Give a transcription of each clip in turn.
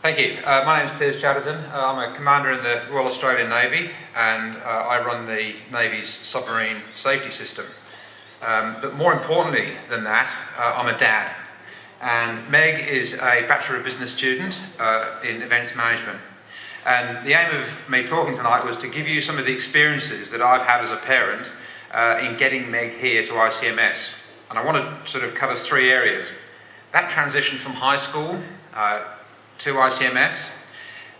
Thank you. My name is Piers Chatterton. I'm a commander in the Royal Australian Navy, and I run the Navy's submarine safety system. But more importantly than that, I'm a dad. And Meg is a Bachelor of Business student in events management. And the aim of me talking tonight was to give you some of the experiences that I've had as a parent in getting Meg here to ICMS. And I want to sort of cover three areas. That transition from high school to ICMS,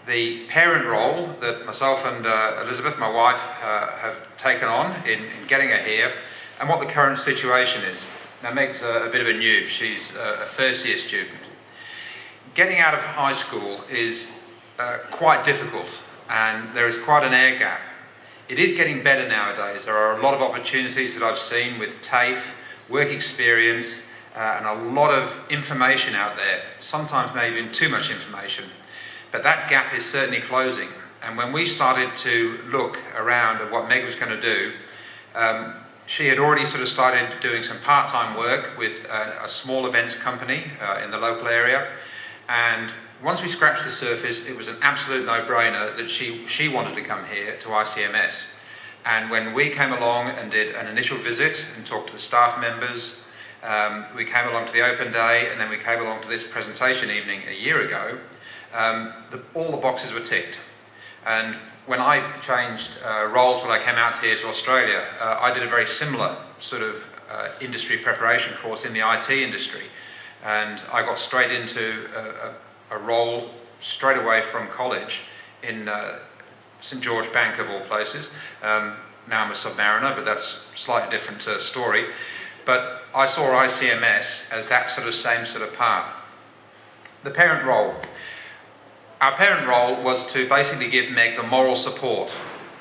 the parent role that myself and Elizabeth, my wife, have taken on in getting her here, and what the current situation is. Now, Meg's a bit of a noob. She's a first year student. Getting out of high school is quite difficult, and there is quite an air gap. It is getting better nowadays. There are a lot of opportunities that I've seen with TAFE, work experience, and a lot of information out there, sometimes maybe even too much information. But that gap is certainly closing. And when we started to look around at what Meg was going to do, she had already sort of started doing some part-time work with a small events company in the local area. And once we scratched the surface, it was an absolute no-brainer that she wanted to come here to ICMS. And when we came along and did an initial visit and talked to the staff members, we came along to the open day, and then we came along to this presentation evening a year ago. All the boxes were ticked. And when I changed roles when I came out here to Australia, I did a very similar sort of industry preparation course in the IT industry. And I got straight into a role straight away from college in St George Bank, of all places. Now I'm a submariner, but that's a slightly different story. But I saw ICMS as that same sort of path. The parent role. Our parent role was to basically give Meg the moral support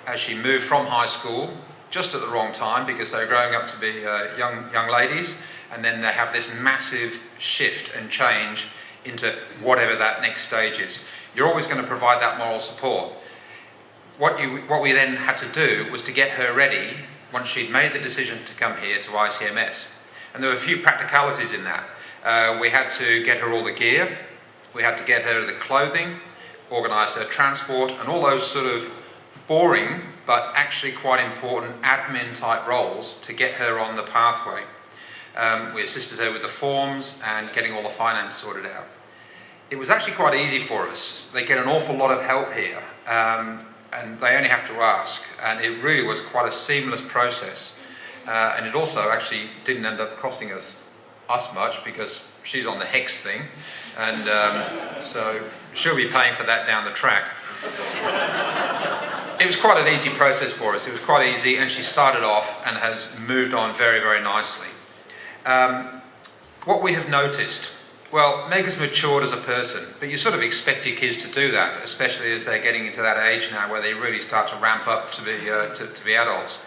as she moved from high school, just at the wrong time, because they're growing up to be young ladies, and then they have this massive shift and change into whatever that next stage is. You're always going to provide that moral support. What we then had to do was to get her ready once she'd made the decision to come here to ICMS. And there were a few practicalities in that. We had to get her all the gear, we had to get her the clothing, organise her transport, and all those sort of boring but actually quite important admin type roles to get her on the pathway. We assisted her with the forms and getting all the finance sorted out. It was actually quite easy for us. They get an awful lot of help here. And they only have to ask, and it really was quite a seamless process, and it also actually didn't end up costing us much, because she's on the HEX thing, and so she'll be paying for that down the track. It was quite an easy process for us. It was quite easy, and she started off and has moved on very, very nicely. What we have noticed, well, Meg has matured as a person, but you sort of expect your kids to do that, especially as they're getting into that age now where they really start to ramp up to be adults.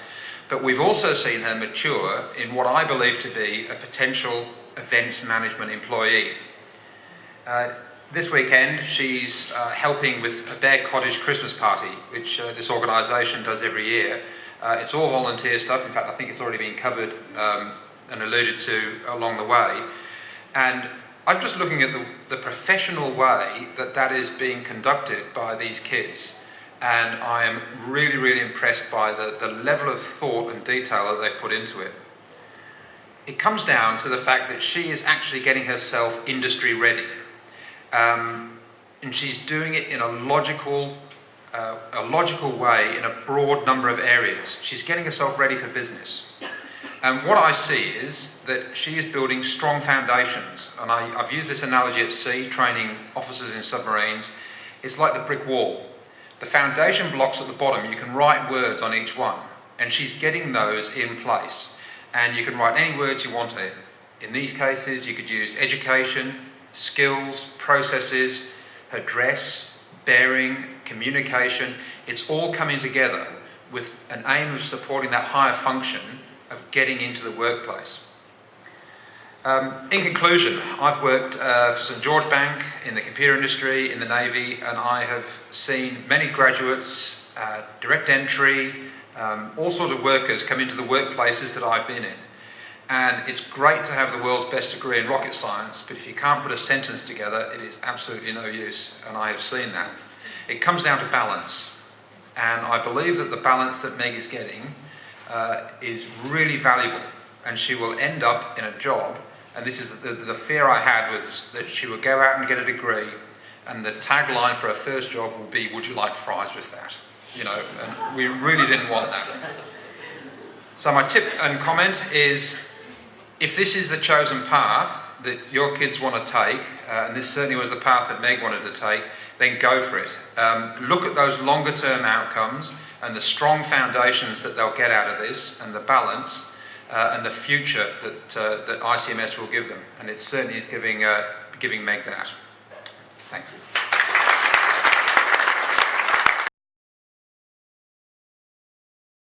But we've also seen her mature in what I believe to be a potential events management employee. This weekend, she's helping with a Bear Cottage Christmas party, which this organisation does every year. It's all volunteer stuff. In fact, I think it's already been covered and alluded to along the way. And I'm just looking at the professional way that is being conducted by these kids, and I am really, really impressed by the level of thought and detail that they've put into it. It comes down to the fact that she is actually getting herself industry ready, and she's doing it in a logical way in a broad number of areas. She's getting herself ready for business. And what I see is that she is building strong foundations. And I've used this analogy at sea, training officers in submarines. It's like the brick wall. The foundation blocks at the bottom, you can write words on each one. And she's getting those in place. And you can write any words you want on it. In these cases, you could use education, skills, processes, her dress, bearing, communication. It's all coming together with an aim of supporting that higher function of getting into the workplace. In conclusion, I've worked for St George Bank in the computer industry, in the Navy, and I have seen many graduates, direct entry, all sorts of workers come into the workplaces that I've been in. And it's great to have the world's best degree in rocket science, but if you can't put a sentence together, it is absolutely no use, and I have seen that. It comes down to balance, and I believe that the balance that Meg is getting is really valuable, and she will end up in a job, and this is the fear I had was that she would go out and get a degree, and the tagline for her first job will be, "Would you like fries with that?" You know, and we really didn't want that. So my tip and comment is, if this is the chosen path that your kids want to take, and this certainly was the path that Meg wanted to take, then go for it. Look at those longer term outcomes and the strong foundations that they'll get out of this, and the balance and the future that ICMS will give them. And it certainly is giving Meg that. Thanks.